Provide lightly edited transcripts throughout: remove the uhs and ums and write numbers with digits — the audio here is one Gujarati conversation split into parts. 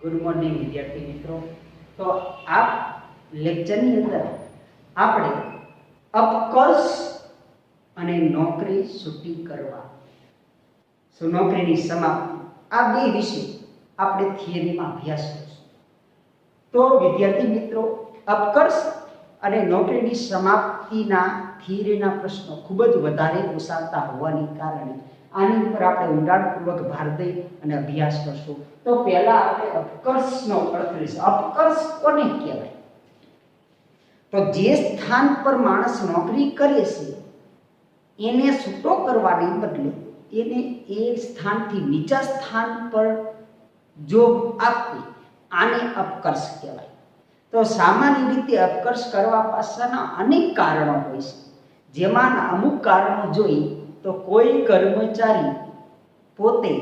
ગુડ મોર્નિંગ વિદ્યાર્થી મિત્રો। તો આ લેક્ચરની અંદર આપણે અપકર્ષ અને નોકરી છૂટી કરવા, નોકરીની સમાપ્તિ, આ બે વિશે આપણે થિયરીમાં અભ્યાસ કરીશું। તો વિદ્યાર્થી મિત્રો, અપકર્ષ અને નોકરીની સમાપ્તિના થિયરીના પ્રશ્નો ખૂબ જ વધારે પૂછાતા હોવાને કારણે આની ઉપર આપણે ઊંડાણપૂર્વક ભાર દઈ અને અભ્યાસ કરશું। તો પહેલા આપણે અપકર્ષનો અર્થ લઈશું। અપકર્ષ કોને કહેવાય? તો જે સ્થાન પર માણસ નોકરી કરે છે એને છૂટો કરવાને બદલે એને એ સ્થાનથી નીચા સ્થાન પર જોબ આપવી, આને અપકર્ષ કહેવાય। તો સામાન્ય રીતે અપકર્ષ કરવા પાછળના અનેક કારણો હોય છે, જેમાંના અમુક કારણો જોઈ તો કોઈ કર્મચારી પોતે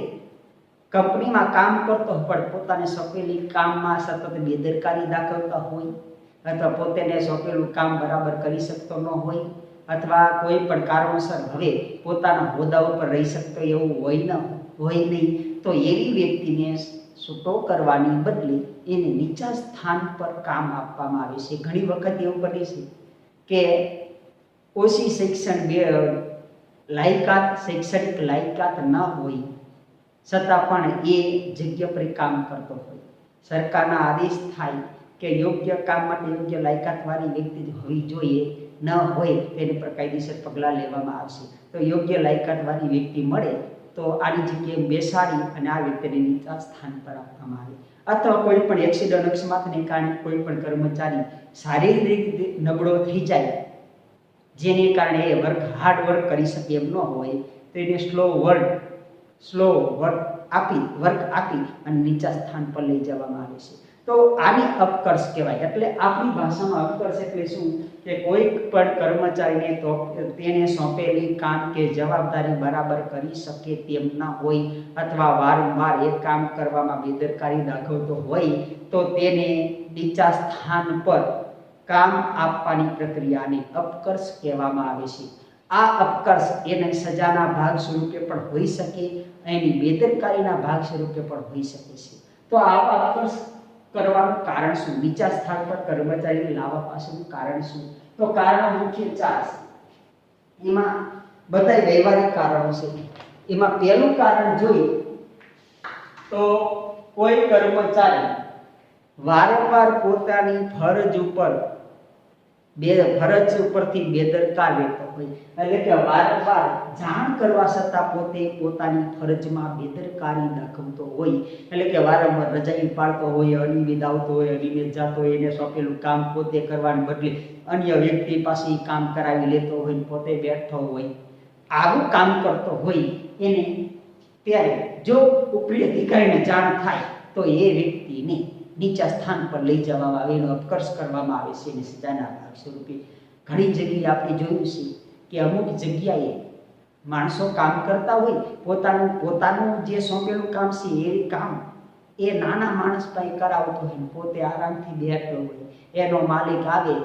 કંપનીમાં કામ કરતો પણ પોતાને સોંપેલી કામમાં સતત બેદરકારી દાખવતા હોય, અથવા પોતાને સોંપેલું કામ બરાબર કરી શકતો ન હોય, અથવા કોઈ પણ કારણોસર હવે પોતાના હોદ્દા ઉપર રહી શકતો એવું હોય નહીં, તો એવી વ્યક્તિને છૂટો કરવાની બદલે એને નીચા સ્થાન પર કામ આપવામાં આવે છે। ઘણી વખત એવું બને છે કે ઓછી શૈક્ષણિક લાયકાત ન હોય છતાં પણ એ જગ્યા પર કામ કરતો હોય, સરકારના આદેશ થાય કે યોગ્ય કામ માટે યોગ્ય લાયકાતવાળી વ્યક્તિ હોવી જોઈએ, ન હોય તેની પર કાયદેસર પગલાં લેવામાં આવશે। તો યોગ્ય લાયકાતવાળી વ્યક્તિ મળે તો આની જગ્યાએ બેસાડી અને આ વ્યક્તિને નીચા સ્થાન પર આપવામાં આવે। અથવા કોઈ પણ એક્સિડન્ટ અકસ્માતને કારણે કોઈ પણ કર્મચારી શારીરિક રીતે નબળો થઈ જાય, જેને કારણે એ હાર્ડ વર્ક કરી શકે એમ ન હોય, તો એને વર્ક આપી અને નીચા સ્થાન પર લઈ જવામાં આવે છે। તો આને અપકર્ષ કહેવાય। એટલે આપણી ભાષામાં અપકર્ષ એટલે શું કે કોઈ પણ કર્મચારીને તો તેને સોંપેલી કામ કે જવાબદારી બરાબર કરી શકે તેમ ન હોય, અથવા વારંવાર એ કામ કરવામાં બેદરકારી દાખવતો હોય, તો તેને નીચા સ્થાન પર કામ આપવાની પ્રક્રિયાને અપકર્ષ કહેવામાં આવે છે। આ અપકર્ષ એને સજાના ભાગ સ્વરૂપે પણ હોઈ શકે, એની બેદરકારીના ભાગ સ્વરૂપે પણ હોઈ શકે છે। તો આવા અપકર્ષ કરવાનું કારણ શું? નીચા સ્થાન પર કર્મચારીને લાવવા પાછળનું કારણ શું? તો કારણો મુખ્ય 4 છે। એમાં બધા વ્યવહારિક કારણો છે। એમાં પહેલું કારણ જોઈએ તો કોઈ કર્મચારી વારંવાર પોતાની ફરજ ઉપરથી બેદરકાર રહેતો હોય, એટલે કે વારંવાર જાણ કરવા છતાં પોતે પોતાની ફરજમાં બેદરકારી દાખવતો હોય, એટલે કે વારંવાર રજા પાડતો હોય, અનિયમિત આવતો હોય, અનિયમિત જતો હોય, એને સોંપેલું કામ પોતે કરવાને બદલે અન્ય વ્યક્તિ પાસે કામ કરાવી લેતો હોય, પોતે બેઠો હોય, આવું કામ કરતો હોય એને ત્યારે જો ઉપરી અધિકારીને જાણ થાય તો એ વ્યક્તિને નીચા સ્થાન પર લઈ જવામાં આવે, એનો અપકર્ષ કરવામાં આવે છે અને સજાના ભાગ સ્વરૂપે। ઘણી જગ્યાએ આપણે જોયું છે કે અમુક જગ્યાએ માણસો કામ કરતા હોય, પોતાનું જે સોંપેલું કામ છે એ કામ એ નાના માણસ પાસે કરાવતો હોય, પોતે આરામથી બેઠો હોય, એનો માલિક આવે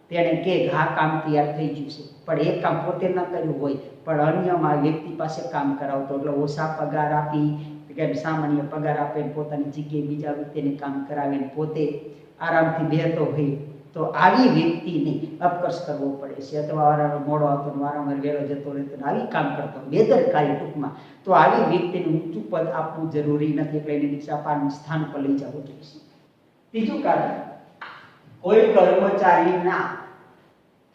તેને કે આ કામ તૈયાર થઈ ગયું છે, પણ એ કામ પોતે ન કર્યું હોય પણ અન્ય વ્યક્તિ પાસે કામ કરાવતો, એટલે ઓછા પગાર આપી કે સામાન્ય પગાર આપે, પોતાની જગ્યાએ બીજા વ્યક્તિને કામ કરાવીને પોતે આરામથી બેઠો હોય, તો આવી વ્યક્તિને અપકર્ષ કરવો પડે છે। અથવા વારંવાર મોડો આવતો, વારંવાર વહેલો જતો રહેતો, આવી કામ કરતો, બેદરકારી ટૂંકમાં, તો આવી વ્યક્તિને ઊંચું પદ આપવું જરૂરી નથી, એટલે એને નીચા સ્થાન પર લઈ જવું જોઈએ। ત્રીજું કારણ, કોઈ કર્મચારીના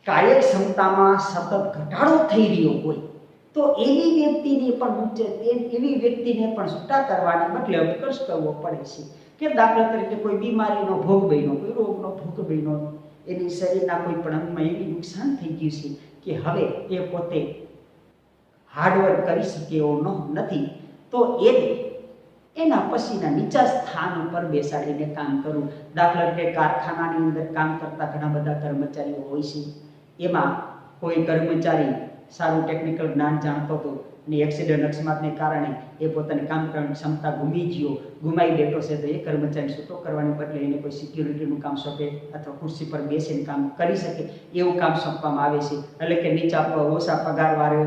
કાર્યક્ષમતામાં સતત ઘટાડો થઈ રહ્યો હોય, તો એવી વ્યક્તિને પણ છૂટા કરવાને બદલે અપકર્ષ કરવો પડે છે। કે દાખલા તરીકે કોઈ બીમારીનો ભોગ બન્યો, કોઈ રોગનો ભોગ બન્યો, એની શરીરના કોઈ પણ અંગમાં એવી નુકસાન થઈ ગયું છે કે હવે એ પોતે હાર્ડવર્ક કરી શકે એવો નથી, તો એના પછીના નીચા સ્થાન ઉપર બેસાડીને કામ કરવું। દાખલા તરીકે કારખાનાની અંદર કામ કરતા ઘણા બધા કર્મચારીઓ હોય છે, એમાં કોઈ કર્મચારી સારું ટેકનિકલ જ્ઞાન જાણતો હતો અને એક્સિડન્ટ અકસ્માતને કારણે એ પોતાની કામ કરવાની ક્ષમતા ગુમાવી બેઠો છે, તો એ કર્મચારી છૂટો કરવાને બદલે એને કોઈ સિક્યુરિટીનું કામ સોંપે, અથવા ખુરશી પર બેસીને કામ કરી શકે એવું કામ સોંપવામાં આવે છે। એટલે કે ઓછા પગારવાળો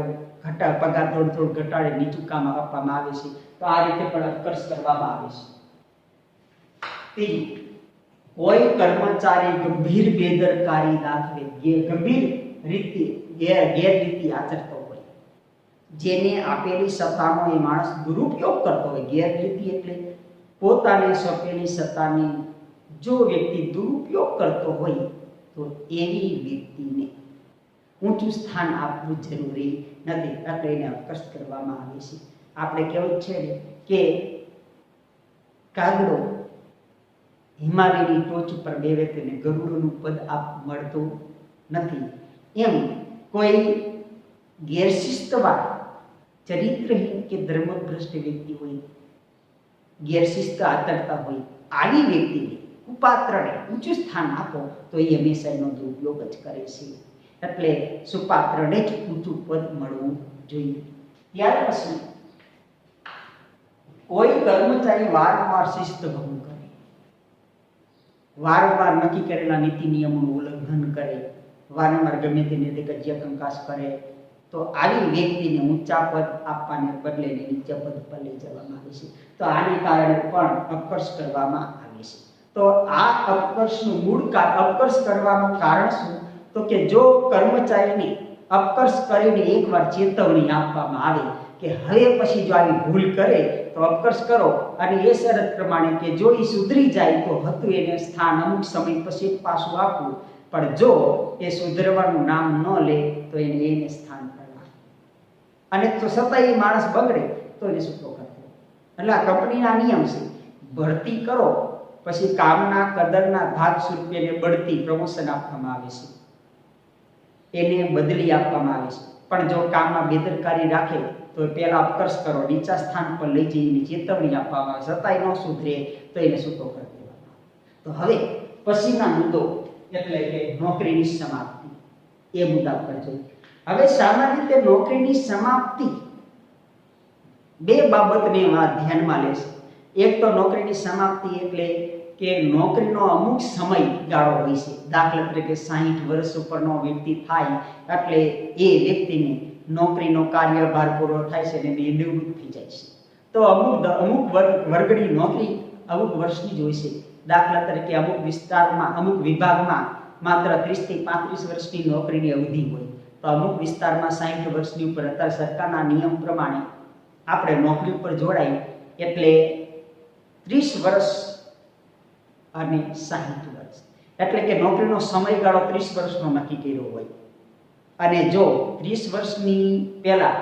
પગાર થોડું ઘટાડે નીચું કામ આપવામાં આવે છે। તો આ રીતે પણ અપકર્ષ કરવામાં આવે છે। ત્રીજું, કોઈ કર્મચારી ગંભીર બેદરકારી દાખવે, ગંભીર રીતે ગેરરીતિ આચરતો હોય, જેને આપેલી સત્તાનો એ માણસ દુરુપયોગ કરતો હોય. ગેરરીતિ એટલે પોતાને સોંપેલી સત્તાની જો વ્યક્તિ દુરુપયોગ કરતો હોય તો એવી વ્યક્તિને ઊંચું સ્થાન આપવું જરૂરી નથી, એટલે એને અપકર્ષ કરવામાં આવે છે. આપણે કહેવું છે કે કાગડો હિમાલયની ટોચ ઉપર બેવે તેને ગરુડનું પદ મળતું નથી. એમ કોઈ ગેરશિસ્તવાળ, ચરિત્રહીન કે ધર્મભ્રષ્ટ વ્યક્તિ હોય, ગેરશિસ્ત આચરતા હોય, આવી વ્યક્તિને, કુપાત્રને ઊંચું સ્થાન આપો તો એ હંમેશા એનો દુરુપયોગ જ કરે છે. એટલે સુપાત્રને જ ઊંચું પદ મળવું જોઈએ. ત્યાર પછી કોઈ કર્મચારી વારંવાર શિસ્ત ભંગ કરે, વારંવાર નક્કી કરેલા નીતિ નિયમોનું ઉલ્લંઘન કરે, વારંવાર ગમે તે રીતે કજિયા કંકાસ કરે, તો આવી વ્યક્તિને ઊંચા પદ આપવાને બદલે નીચા પદ પર લઈ જવામાં આવે છે. તો આને કારણે પણ અપકર્ષ કરવામાં આવે છે. તો આ અપકર્ષનું અપકર્ષ કરવાનું કારણ શું? તો કે જો કર્મચારીને અપકર્ષ કરીને એકવાર ચેતવણી આપવામાં આવે કે હવે પછી જો આવી ભૂલ કરે તો અપકર્ષ કરો, અને એ શરત પ્રમાણે કે જો એ સુધરી જાય તો હતું એને સ્થાન અમુક સમય પછી પાછું આપવું, પણ જો એ સુધરવાનું નામ ન લે તો એને સ્થાન કરવા, અને તો છતાં એ માણસ બગડે તો એને છૂટો કરવો. એટલે આ કંપનીના નિયમ છે. ભરતી કરો પછી કામના કદરના ભાગ સ્વરૂપે એને બઢતી, પ્રમોશન આપવામાં આવે છે, એને બદલી આપવામાં આવે છે. પણ જો કામમાં બેદરકારી રાખે તો પહેલા અપકર્ષ કરો, નીચા સ્થાન પર લઈ જઈને ચેતવણી આપવામાં આવે, છતાંય ન સુધરે તો એને છૂટો કરી દેવામાં આવે. તો હવે પછીના મુદ્દો એટલે કે નોકરીની સમાપ્તિ, એ મુદ્દા પર જોઈએ. હવે સામાન્ય રીતે નોકરીની સમાપ્તિ બે બાબતને ધ્યાનમાં લેશે. એક તો નોકરીની સમાપ્તિ એટલે કે નોકરીનો અમુક સમયગાળો હોય છે. દાખલા તરીકે 60 વર્ષ ઉપરનો વ્યક્તિ થાય એટલે એ વ્યક્તિને નોકરીનો કાર્યભાર પૂરો થાય છે અને એ નિવૃત્ત થઈ જાય છે. તો અમુક વર્ગની નોકરી અમુક વર્ષની જ હોય છે. દાખલા તરીકે અમુક વિસ્તારમાં, અમુક વિભાગમાં માત્ર 30 થી 35 વર્ષની નોકરીની અવધિ હોય, તો અમુક વિસ્તારમાં 60 વર્ષની ઉપર. અત્યારે સરકારના નિયમ પ્રમાણે આપણે નોકરી ઉપર જોડાય એટલે 30 વર્ષ અને 60 વર્ષ, એટલે કે નોકરીનો સમયગાળો 30 વર્ષનો નક્કી કર્યો હોય, અને જો 30 વર્ષની પહેલા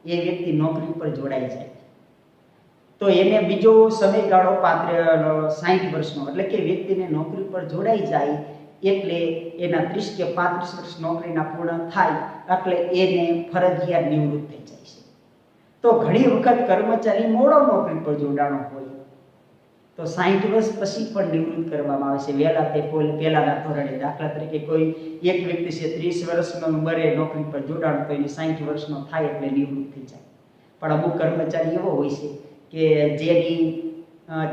એ વ્યક્તિ નોકરી ઉપર જોડાઈ જાય તો એને બીજો સમયગાળો 60 વર્ષનો, એટલે કે વ્યક્તિને નોકરી પર જોડાઈ જાય એટલે એના 30 કે 35 વર્ષ નોકરીના પૂર્ણ થાય એટલે એને ફરજિયાત નિવૃત્ત થઈ જાય છે. તો ઘણી વખત કર્મચારી મોડો નોકરી પર જોડાણો હોય તો 60 વર્ષ પછી પણ નિવૃત્ત કરવામાં આવે છે વહેલા તે પહેલાના ધોરણે. દાખલા તરીકે કોઈ એક વ્યક્તિ છે 30 વર્ષની ઉંમરે નોકરી પર જોડાણ તો એને 60 વર્ષનો થાય એટલે નિવૃત્ત થઈ જાય. પણ અમુક કર્મચારી એવો હોય છે કે જેની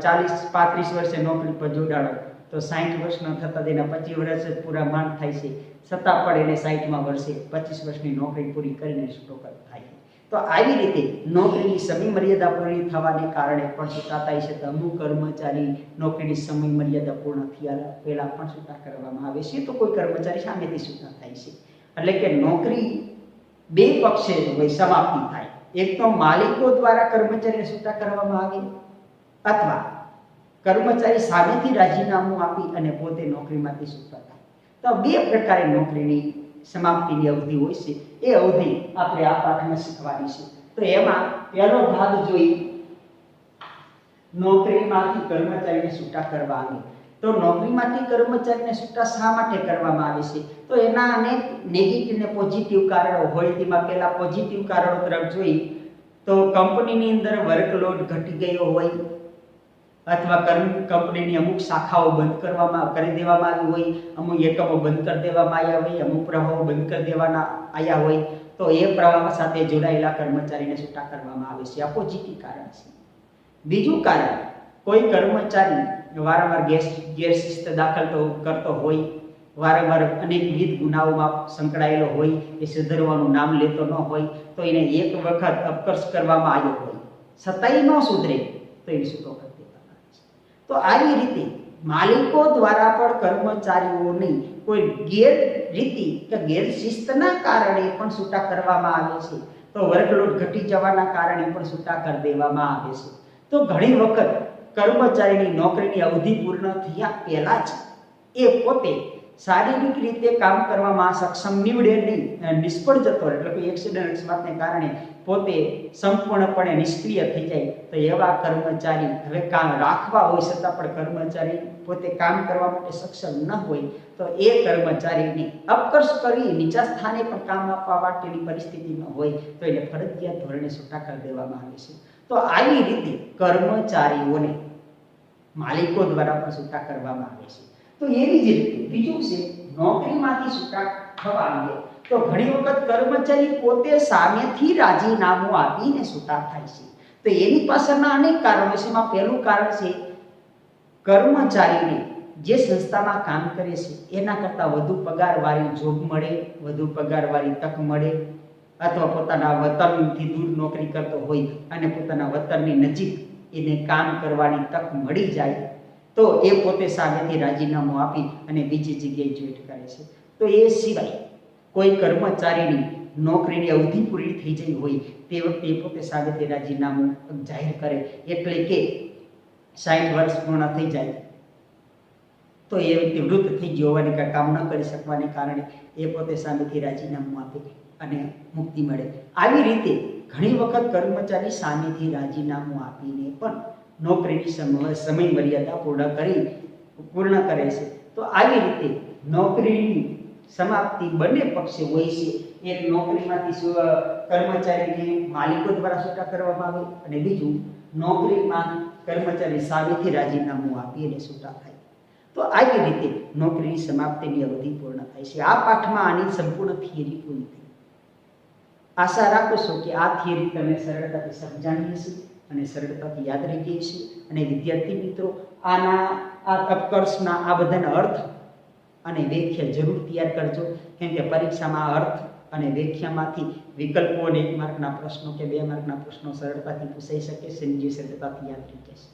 40-35 વર્ષે નોકરી પર જોડાણો તો 60 વર્ષનો થતા તેના 25 વર્ષ પૂરા માંડ થાય છે, છતાં પણ એને 60મા વર્ષે 25 વર્ષની નોકરી પૂરી કરીને છૂટો થાય. તો આવી રીતે નોકરીની સમય મર્યાદા પૂરી થવાને કારણે પણ છૂટા થાય છે. તો અમુક કર્મચારી નોકરીની સમય મર્યાદા પૂર્ણ થયા પહેલા પણ છૂટા કરવામાં આવે છે, તો કોઈ કર્મચારી સામેથી છૂટા થાય છે. એટલે કે નોકરી બે પક્ષે હોય સમાપ્તિ થાય. એક તો માલિકો દ્વારા કર્મચારીને છૂટા કરવામાં આવે, અથવા કર્મચારી સામેથી રાજીનામું આપી અને પોતે નોકરીમાંથી છૂટા થાય. તો બે પ્રકારે નોકરીની સમાપ્તિની અવધિ હોય છે. એ અવધિ આપણે આ પાઠમાં શીખવાની છે. તો એમાં પહેલો ભાગ જોઈએ નોકરીમાંથી કર્મચારીને છૂટા કરવા અંગે. તો નોકરીમાંથી કર્મચારીને છૂટા શા માટે કરવામાં આવે છે? તો એના અનેક નેગેટિવ ને પોઝિટિવ કારણો હોય. તેમાં પહેલા પોઝિટિવ કારણો તરફ જોઈ તો કંપનીની અંદર વર્કલોડ ઘટી ગયો હોય, અથવા કંપનીની અમુક શાખાઓ બંધ કરી દેવામાં આવી હોય, અમુક એકમો બંધ કરી દેવામાં આવ્યા હોય, અમુક પ્રવાહો બંધ કરી દેવાના આવ્યા હોય, તો એ પ્રવાહ સાથે જોડાયેલા કર્મચારીને છૂટા કરવામાં આવે છે. આ પોઝિટિવ કારણ છે. બીજું કારણ, કોઈ કર્મચારી વારંવાર ગેરશિસ્ત દાખલ કરતો હોય, વારંવાર અનેકવિધ ગુનાઓમાં સંકળાયેલો હોય, એ સુધરવાનું નામ લેતો ન હોય, તો એને એક વખત અપકર્ષ કરવામાં આવ્યો હોય, છતાંય ન સુધરે તો એને છૂટો કરી દેવામાં આવે છે. તો આવી રીતે માલિકો દ્વારા પણ કર્મચારીઓની કોઈ ગેરરીતિ કે ગેરશિસ્તના કારણે પણ છૂટા કરવામાં આવે છે, તો વર્કલોડ ઘટી જવાના કારણે પણ છૂટા કરી દેવામાં આવે છે. તો ઘણી વખત કર્મચારીની નોકરીની અવધિ પૂર્ણ થયા પહેલા જ એ પોતે શારીરિક રીતે કામ કરવામાં સક્ષમ નીવડે નહીં, નિષ્ફળ જતો રહે, એટલે કે એક્સિડન્ટ અકસ્માતને કારણે પોતે સંપૂર્ણપણે નિષ્ક્રિય થઈ જાય, તો એવા કર્મચારી હવે કામ રાખવા હોય છતાં પણ કર્મચારી પોતે કામ કરવા માટે સક્ષમ ન હોય, તો એ કર્મચારીને અપકર્ષ કરી નીચા સ્થાને પણ કામ આપવા માટેની પરિસ્થિતિ ન હોય, તો એને ફરજિયાત ધોરણે છૂટા કરી દેવામાં આવે છે. તો આવી રીતે કર્મચારીઓને માલિકો દ્વારા પણ છૂટા કરવામાં આવે છે. તો એવી જ રીતે બીજું છે નોકરીમાંથી છૂટા થવા અંગે. તો ઘણી વખત કર્મચારી પોતે સામેથી રાજીનામું આપીને છૂટા થાય છે. તો એની પાછળના અનેક કારણો છે. એમાં પહેલું કારણ છે કર્મચારીને જે સંસ્થામાં કામ કરે છે એના કરતાં વધુ પગારવાળી જોબ મળે, વધુ પગારવાળી તક મળે, અથવા પોતાના વતનથી દૂર નોકરી કરતો હોય અને પોતાના વતનની નજીક એને કામ કરવાની તક મળી જાય, તો એ પોતે સામેથી રાજીનામું આપી અને બીજી જગ્યાએ જોઈન્ટ કરે છે. તો એ સિવાય કોઈ કર્મચારીની નોકરીની અવધિ પૂરી થઈ જઈ હોય તે વખતે એ પોતે સામેથી રાજીનામું જાહેર કરે, એટલે કે 60 વર્ષ પૂર્ણ થઈ જાય તો એ વ્યક્તિ વૃદ્ધ થઈ ગયો હોવાને કામ ન કરી શકવાને કારણે એ પોતે સામેથી રાજીનામું આપે અને મુક્તિ મળે. આવી રીતે ઘણી વખત કર્મચારી સામેથી રાજીનામું આપીને પણ નોકરીની સમય મર્યાદા પૂર્ણ કરે છે. તો આવી રીતે નોકરીની સમાપ્તિ બંને પક્ષે હોય છે. એક નોકરીમાંથી કર્મચારીને માલિકો દ્વારા છૂટા કરવામાં આવે અને બીજું નોકરીમાં કર્મચારી સામેથી રાજીનામું આપી અને છૂટા થાય. તો આવી રીતે નોકરીની સમાપ્તિની અવધિ પૂર્ણ થાય છે. આ પાઠમાં આની સંપૂર્ણ થિયરી પૂરી થઈ. આશા રાખું છું કે આ થિયરી તમે સરળતાથી સમજાણી હશે અને સરળતાથી યાદ રહી ગઈ છે. અને વિદ્યાર્થી મિત્રો આ અપકર્ષના આ બધાના અર્થ અને વ્યાખ્યા જરૂર તૈયાર કરજો, કેમ કે પરીક્ષામાં અર્થ અને વ્યાખ્યામાંથી વિકલ્પો અને 1 માર્કના પ્રશ્નો કે 2 માર્કના પ્રશ્નો સરળતાથી પૂછાઈ શકે છે, જે સરળતાથી યાદ રહી જશે.